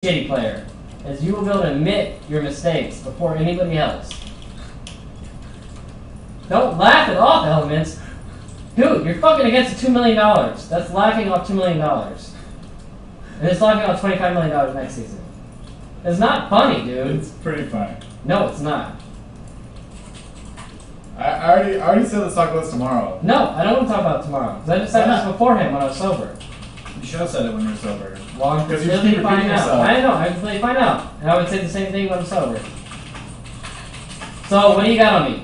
shitty player, as you will be able to admit your mistakes before anybody else. Don't laugh it off, Elements. Dude, you're fucking against $2 million. That's laughing off $2 million. And it's laughing off $25 million next season. It's not funny, dude. It's pretty funny. No, it's not. I already said let's talk about this tomorrow. No, I don't want to talk about it tomorrow. Because I just said this beforehand when I was sober. You should have said it when you were sober. Well, I'm Because you completely keep fine repeating now. yourself. I know, I'm completely fine now. And I would say the same thing when I'm sober. So, what do you got on me?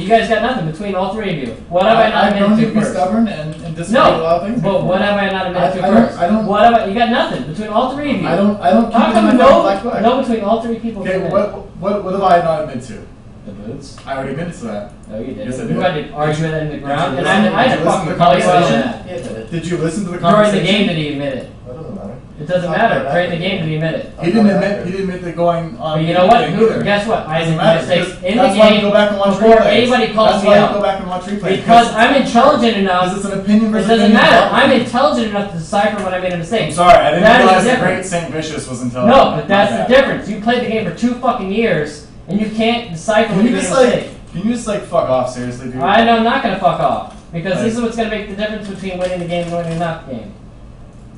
You guys got nothing between all three of you. What have I not I've known admitted you to to be first? stubborn and disagree with a lot of things. But what have I not admitted to I first? don't. What have I? You got nothing between all three of you. I don't keep How it in come my black book. no between all three people? Okay, can what have I not admitted to? The boots. I already admitted to that. No, you didn't. Yes, I You did. had to argue that in the ground, and listen- I had did to you listen fucking to the call you out on conversation? that. Did you listen to the During conversation? the game, did he admit it? That doesn't matter. It doesn't matter. During the game, did he admit it? He didn't admit that going on. But you know what? either. Guess what? I Doesn't made matter, mistakes because in the that's why you game go back and watch before replays. anybody calls That's me why out. you go back and watch replays. Because I'm intelligent enough. Because it's an opinion It versus doesn't opinion. matter. I'm intelligent enough to decipher when I made a mistake. I'm sorry, I didn't That is realize the different. great Saint Vicious was intelligent. No, but that's My the bad. difference. You played the game for 2 fucking years, and you can't decipher Can when you you made just a mistake. can you just fuck off seriously, dude? I know I'm not gonna fuck off because Like- this is what's gonna make the difference between winning the game and winning not the game.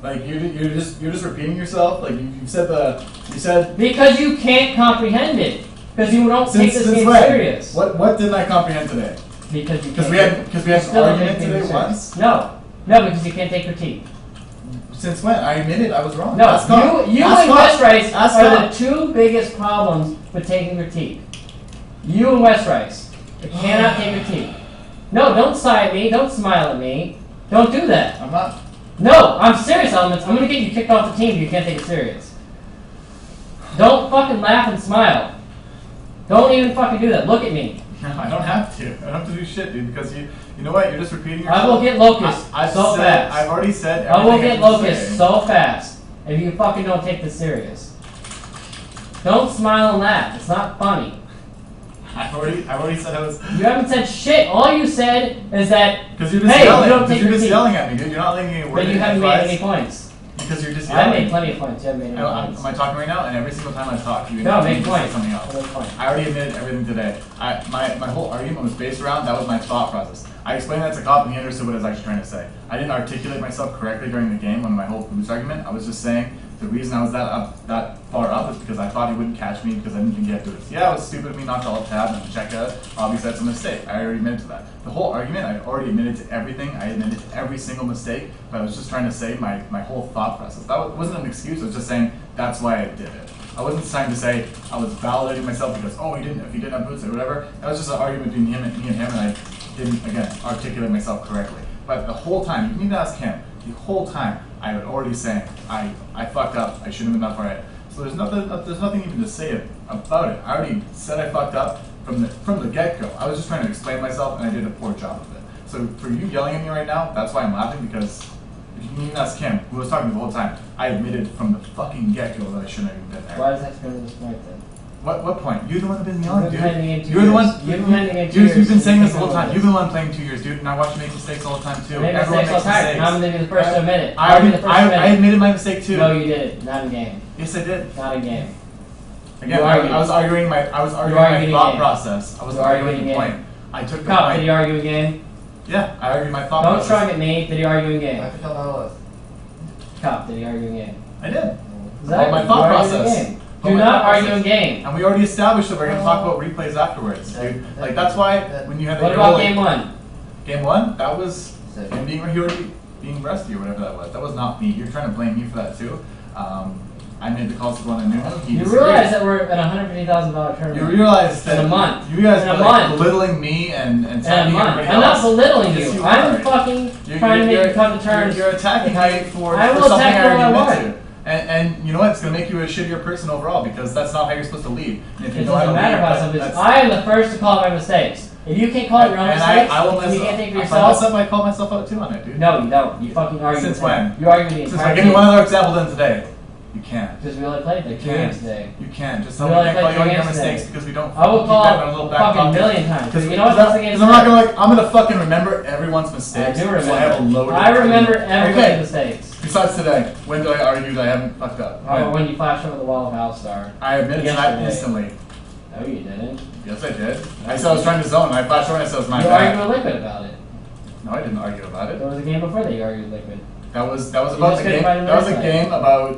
Like you're just repeating yourself. Like you said. Because you can't comprehend it. Because you don't take this game when? serious. What didn't I comprehend today? Because you Because can't. we had an still don't argument take things today serious. once. No, because you can't take critique. Since when? I admitted I was wrong. No, Ask God. you Ask and God. West Rice Ask are God. the 2 biggest problems with taking critique. You and West Rice. You cannot take critique. No, don't sigh at me. Don't smile at me. Don't do that. I'm not. No, I'm serious, Elements. I'm going to get you kicked off the team if you can't take it serious. Don't fucking laugh and smile. Don't even fucking do that. Look at me. No, I don't have to. I don't have to do shit, dude. Because you know what? You're just repeating yourself. I will get Locust I've so said, fast. I've already said. I will everything get I have to Locust say. so fast if you fucking don't take this serious. Don't smile and laugh. It's not funny. I've already said I was. You haven't said shit. All you said is that, Because you're just hey, yelling. you don't Because take you're just critique. yelling at me, dude. You're not letting me word But you haven't made advice. any points. Because you're just I yelling. made plenty of points. You haven't made any points. Am I talking right now? And every single time I talk, you No, interrupt me make to say points. something else. Make points. I already admitted everything today. My whole argument was based around that was my thought process. I explained that to Cop and he understood what I was actually trying to say. I didn't articulate myself correctly during the game on my whole boost argument. I was just saying the reason I was that far up is because I thought he wouldn't catch me because I didn't think he had boots. Yeah, it was stupid of me not to alt tab and check out. Obviously that's a mistake. I already admitted to that. The whole argument, I already admitted to everything. I admitted to every single mistake, but I was just trying to say my whole thought process. That wasn't an excuse. I was just saying that's why I did it. I wasn't trying to say I was validating myself because if he didn't have boots or whatever. That was just an argument between me and him, and I didn't again articulate myself correctly. But the whole time, you need to ask him. The whole time, I was already saying I fucked up. I shouldn't have been that far ahead. So there's nothing even to say about it. I already said I fucked up from the get go. I was just trying to explain myself, and I did a poor job of it. So for you yelling at me right now, that's why I'm laughing because. If you can even ask him, who was talking the whole time, I admitted from the fucking get-go that I shouldn't have even been there. Why does that have to go to this point then? What point? You're the one that's been yelling, You've been playing the game dude. 2 You're the years. one. You've been playing the game 2 Dude, years. you've been saying this the You whole think time. about You've been the one playing 2 years, dude, and I watch you make mistakes all the time too. I made Everyone mistakes all the makes time. mistakes. I'm going to be the first to admit it. I I admitted my mistake too. No, you didn't. Not in game. Yes, I did. Not in game. Again, You argued. I was arguing my arguing thought again. process. I was You argued arguing the again. point. I took the Cop, did point. he argue in game? Yeah, I argued my thought Don't process. shrug at me. Did he argue in I game? have to tell my life. Cop, did he argue in game? I did. Exactly. my thought You argued in process. game. But Do my not thought argue in process. game. And we already established that we're going to talk about replays afterwards, dude. Like that's why when you had the What about goalie- game 1? Game 1, that was him being rusty or whatever that was. That was not me. You're trying to blame me for that too. I made the calls to go on a new one. You realize that we're at $150,000 tournament. You realize that in a month. You guys In are a like month. belittling me and In a attacking month. everybody I'm not else. belittling Yes, you. are. I'm fucking trying to make you come to terms. You're attacking me for I will something attack I already whoever I admit to. And you know what? It's going to make you a shittier person overall because that's not how you're supposed to lead. And if you It know how doesn't to matter lead, about something. that's- I am the first to call my mistakes. If you can't call your own and mistakes, I will and you mess can't up. think for If I mess yourself. up, I call myself out too on it, dude. No, you don't. You fucking argue. Since with me. when? You argue with the Since entire give me game. one other example then today. You can't. Because we only played like 2 games today. You can't. Just We tell me only you can't call played you on 2 your games today. mistakes because we don't I will keep call that in our little back fucking pocket. million times. Because You know what? That's the game. I'm not gonna I'm gonna fucking remember everyone's mistakes. I do remember. So I have a load of I remember Okay. everybody's mistakes. Because Besides today, when do I argue that I haven't fucked up? Oh, when you flashed over the wall of Alstar. I admit to that Yesterday. instantly. No, you didn't. Yes, I did. I said I was trying to zone, and I flashed over and I said it was my You bad. argued with Liquid about it. No, I didn't argue about it. There was a game before that you argued with Liquid. That was You about just the couldn't game. find the That was a website. game about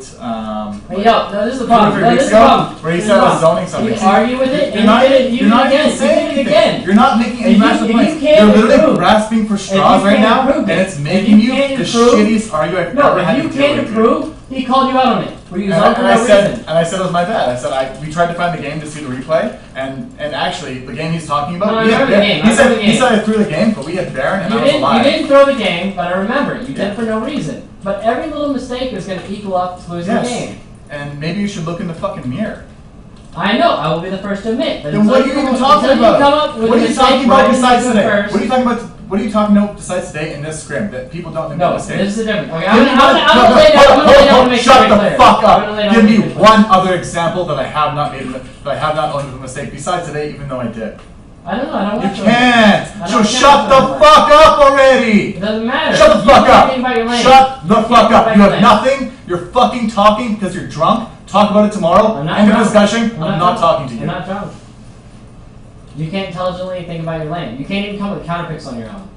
Hey, yo, no, this is the 2 or problem. 3 No, this weeks is the ago, problem. where he This is said the I was problem. zoning something. You See, argue with it, You're and not. you did it You're not again. even saying You did it anything. again. You're not making any If you- rational if you points. can't You're literally improve- grasping for if straws you right can't now, improve and it, it's if making you you can't the improve- shittiest argument I've No, ever had if to you deal can't with. improve, he called you out on it. Were you And zoned for I no said, reason? and I said it was my bad. I said we tried to find the game to see the replay, and actually the game he's talking about. No, I we had remember the Baron- game. I He said remember the he said game. I threw the game, but we had Baron, and I You was didn't, alive. you didn't throw the game, but I remember it. You did Yeah. it for no reason. But every little mistake is going to equal up to losing Yes. the game. And maybe you should look in the fucking mirror. I know, I will be the first to admit. But Then until what are you even talking until you come about? up with What a are you mistake talking about right besides when you today? do it first- What are you talking about? What are you talking about besides today in this script that people don't make No, mistakes? this is the difference. Okay, Give I'm me going to one- lay no, down. I'm going to lay down hold to make shut sure the it's clear. fuck I'm gonna up. lay down Give to me make it clear. one other example that I have not made that I have not owned a mistake besides today, even though I did. I don't know, I don't You watch it. can't. I So don't shut count the it. fuck up already. It doesn't matter. Shut the You fuck can't up. think about your lane. Shut the You fuck can't think up. about You your have lane. nothing. You're fucking talking because you're drunk. Talk about it tomorrow. I'm not End of drunk. discussion. I'm I'm not not drunk. talking to you. You're not drunk. You can't intelligently think about your lane. You can't even come with counterpicks on your own.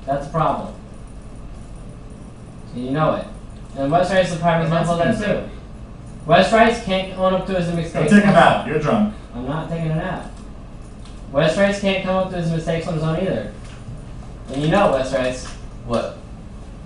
That's a problem. And you know it. And West Rice is a prime example of that too. West Rice can't own up to his Go mistakes. take a nap. You're drunk. I'm not taking a nap. West Rice can't come up to his mistakes on his own either. And you know West Rice. What?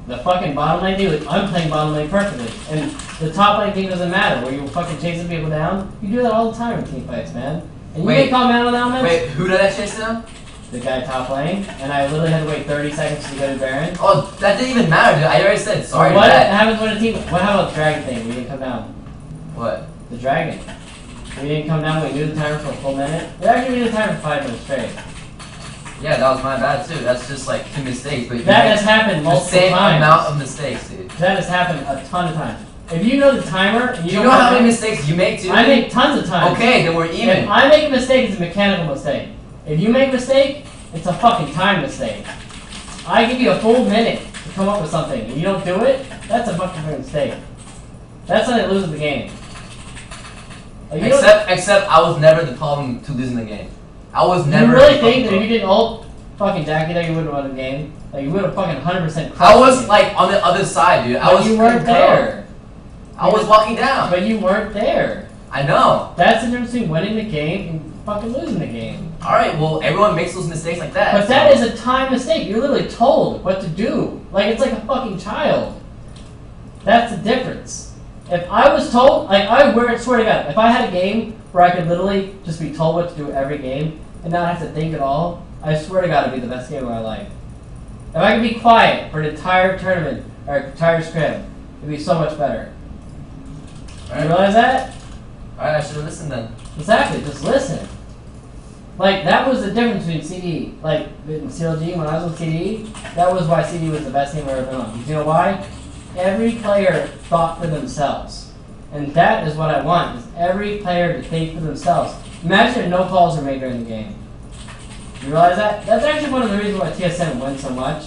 The fucking bottom lane dude, I'm playing bottom lane perfectly. And the top lane thing doesn't matter, where you're fucking chasing people down. You do that all the time in team fights, man. And you Wait. make call man on that, man? Wait, who did I chase down? The guy top lane, and I literally had to wait 30 seconds to go to Baron. Oh, that didn't even matter, dude. I already said sorry What to that. happens when a team? What about the dragon thing? We didn't come down. What? The dragon. We didn't come down. We knew the timer for a full minute. We actually knew the timer for 5 minutes straight. Yeah, that was my bad too. That's just like 2 mistakes, but you That made has happened the multiple same times. amount of mistakes, dude. That has happened a ton of times. If you know the timer, and Do you you don't know how many know- mistakes you make too? I make tons of times. Okay, then we're If even. I make a mistake, it's a mechanical mistake. If you make a mistake, it's a fucking time mistake. I give you a full minute to come up with something, and you don't do it, that's a fucking mistake. That's how they lose the game. Like, you don't- Except I was never the problem to losing the game. I was never. you really the think that problem. if you didn't ult fucking Jackie there, you would have won the game? Like, you would have fucking 100% I was it. like on the other side, dude. I But was. you weren't pro. there. I was walking down. But you weren't there. I know. That's the difference between winning the game and fucking losing the game. All right. Well, everyone makes those mistakes like that. But that is a time mistake. You're literally told what to do. Like, it's like a fucking child. That's the difference. If I was told, like, swear to God, if I had a game where I could literally just be told what to do every game and not have to think at all, I swear to God it'd be the best game of my life. If I could be quiet for an entire tournament or entire scrim, it'd be so much better. You realize that? All right. I should have listened then. Exactly, just listen. Like, that was the difference between CD. Like, in CLG, when I was with CD, that was why CD was the best team I've ever been on. Because you know why? Every player thought for themselves. And that is what I want, is every player to think for themselves. Imagine if no calls are made during the game. You realize that? That's actually one of the reasons why TSM wins so much.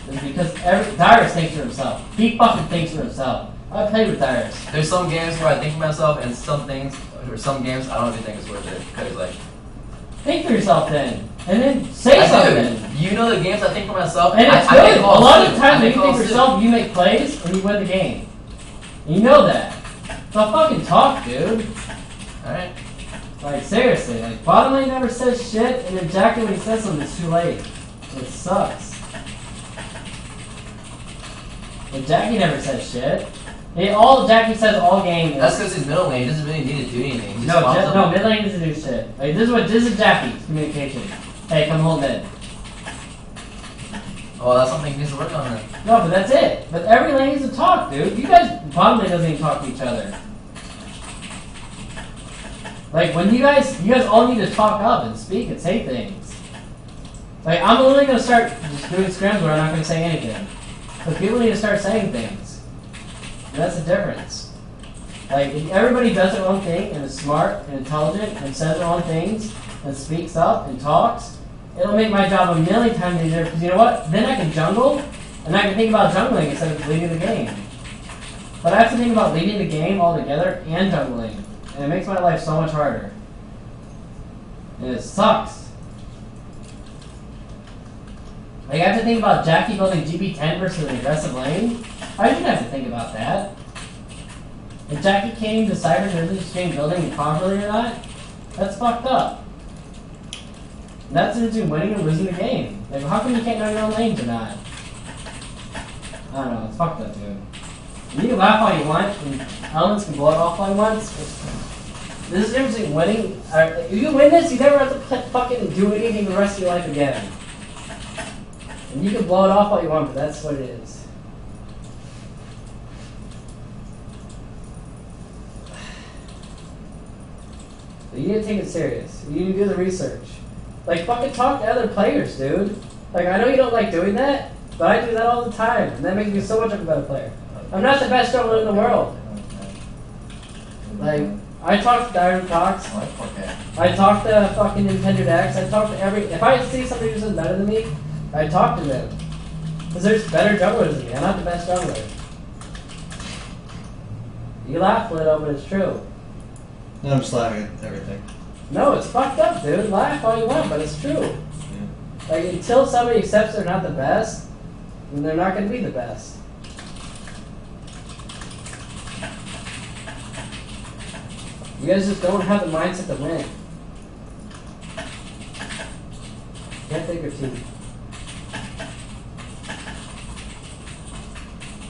Is because Dyrus thinks for himself. He fucking thinks for himself. I played with Dyrus. There's some games where I think for myself, and some things, or some games I don't even think it's worth it. Cause like. Think for yourself then. And then say I something. do. You know the games I think for myself. And it's I good. make A calls lot too. of I times when make you think calls for too. yourself, you make plays and you win the game. And you know that. So fucking talk, dude. Alright. Like, seriously. Like, bottom lane never says shit, and then Jackie, when he says something, it's too late. It sucks. But Jackie never says shit. All Jackie says all game is... That's because his middle lane doesn't really need to do anything. He just No, spawns them. no, mid lane doesn't do shit. Like, this is Jackie's communication. Hey, come hold mid. Oh, that's something he needs to work on then. No, but that's it. But every lane needs to talk, dude. You guys, bottom lane doesn't even talk to each other. Like, when you guys all need to talk up and speak and say things. Like, I'm literally going to start just doing scrims where I'm not going to say anything. But people need to start saying things. And that's the difference. Like, if everybody does their own thing and is smart and intelligent and says their own things and speaks up and talks, it'll make my job a million times easier because you know what? Then I can jungle and I can think about jungling instead of leading the game. But I have to think about leading the game altogether and jungling. And it makes my life so much harder. And it sucks. Like, I have to think about Jackie building GP10 versus an aggressive lane. I shouldn't have to think about that. If Jackie can't even decide if this game building properly or not, that's fucked up. And that's between winning and losing the game. Like, how come you can't know your own lanes or not? I don't know, it's fucked up, dude. You can laugh all you want, and Elements can blow it off all you want. This is the difference between winning. If you win this, you never have to fucking do anything the rest of your life again. And you can blow it off all you want, but that's what it is. But you need to take it serious. You need to do the research. Like, fucking talk to other players, dude. Like, I know you don't like doing that, but I do that all the time. And that makes me so much of a better player. I'm not the best jungler in the world. Like, I talk to Diamond Cox. I talk to fucking Nintendo X. I talk to every. If I see somebody who's better than me, I talk to them. Because there's better junglers than me. I'm not the best jungler. You laugh, Lido, but it's true. No, I'm just laughing at everything. No, it's fucked up, dude. Laugh all you want, but it's true. Yeah. Like, until somebody accepts they're not the best, then they're not going to be the best. You guys just don't have the mindset to win. Can't take your team.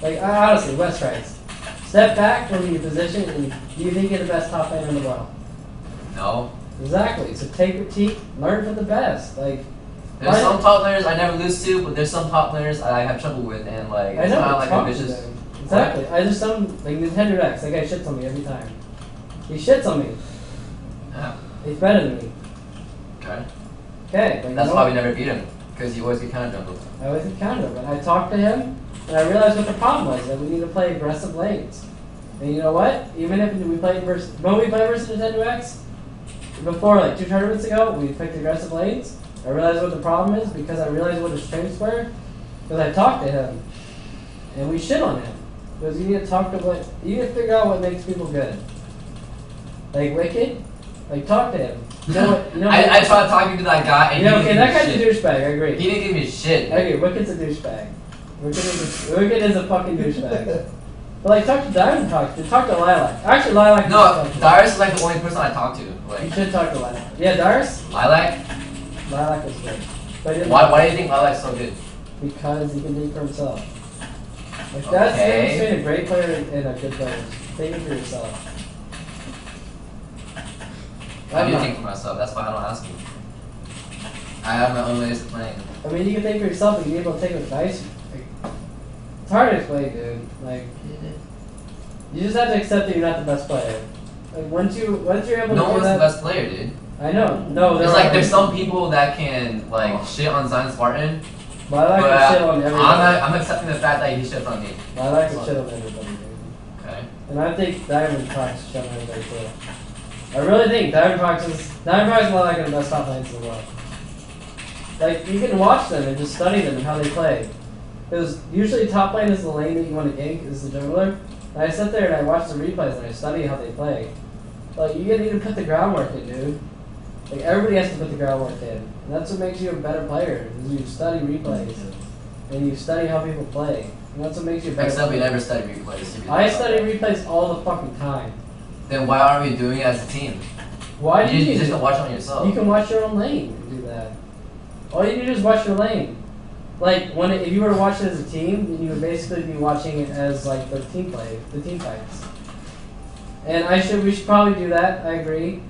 Like, honestly, West Rice. Step back from your position and you think you're the best top laner in the world. No. Exactly. So take your team, learn from the best. Like, there's some top laners I never lose to, but there's some top laners I have trouble with, and like it's kind of like a vicious. Exactly. I just don't like Nintendo X. That guy shits on me every time. He shits on me. Yeah. He's better than me. Okay. Okay. Like, that's why we never beat him, because you always get counter jumbled. I always get counter, but I talked to him, and I realized what the problem was, that we need to play aggressive lanes. And you know what? Even if we played versus when we played versus Nintendo X, before like 2 tournaments ago, we picked aggressive lanes. I realized what the problem is because I realized what his strengths were. Because I talked to him, and we shit on him. Because you need to talk to you need to figure out what makes people good. Like Wicked, like talk to him. You know what? You know I tried talking to that guy, and okay, that guy's a douchebag. I agree. He didn't give me shit. I agree. Wicked's a douchebag. Wicked is a fucking douchebag. But like, talk to Diamond Cox. Talk to Lilac. Actually, Lilac. No, Darius is like the only person I talk to. Like, you should talk to Lilac. Yeah, Darius. Lilac. Lilac is good. But why do you think Lilac's so good? Because he can think for himself. Like, that's the difference between a great player and a good player. Thinking for yourself. I do think for myself. That's why I don't ask you. I have my own ways of playing. I mean, you can think for yourself, but you need to be able to take advice. Like, it's hard to explain, dude. Like, you just have to accept that you're not the best player. Like, once you're able to do that. No one's the best player, dude. I know. No, it's like there's some people that can like shit on Zion Spartan. But I like to shit on everybody. I'm accepting the fact that he shit on me. I like to shit on everybody, dude. Okay. And I think Diamond Fox shit on everybody too. I really think Diamond Fox is not like the best top lanes in the world. Like, you can watch them and just study them and how they play. Because usually top lane is the lane that you want to gank, is the jungler. And I sit there and I watch the replays and I study how they play. Like, you need to put the groundwork in, dude. Like, everybody has to put the groundwork in. And that's what makes you a better player, is you study replays. And you study how people play. And that's what makes you a better Except player. we never study replays. I study replays all the fucking time. Then why aren't we doing it as a team? Why do you just can watch on yourself? You can watch your own lane and do that. All you need to do is watch your lane. Like, if you were to watch it as a team, then you would basically be watching it as like the team fights. And we should probably do that. I agree.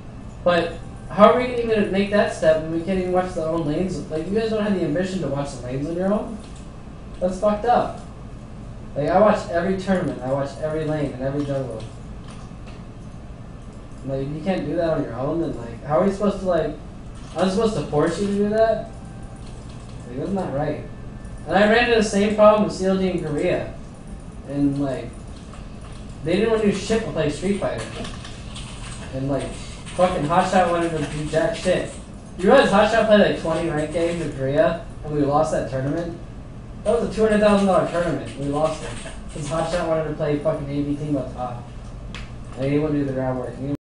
But how are we going to even make that step when we can't even watch our own lanes? Like, you guys don't have the ambition to watch the lanes on your own. That's fucked up. Like, I watch every tournament. I watch every lane and every jungle. Like, you can't do that on your own. Then, like, how are we supposed to like? I'm supposed to force you to do that? Like, that's not right. And I ran into the same problem with CLG in Korea. And, like, they didn't want to do shit but play Street Fighter. And, like, fucking Hotshot wanted to do jack shit. You realize Hotshot played, like, 20 ranked games in Korea, and we lost that tournament? That was a $200,000 tournament. We lost it. Because Hotshot wanted to play fucking AV team up top. And he wouldn't do the groundwork.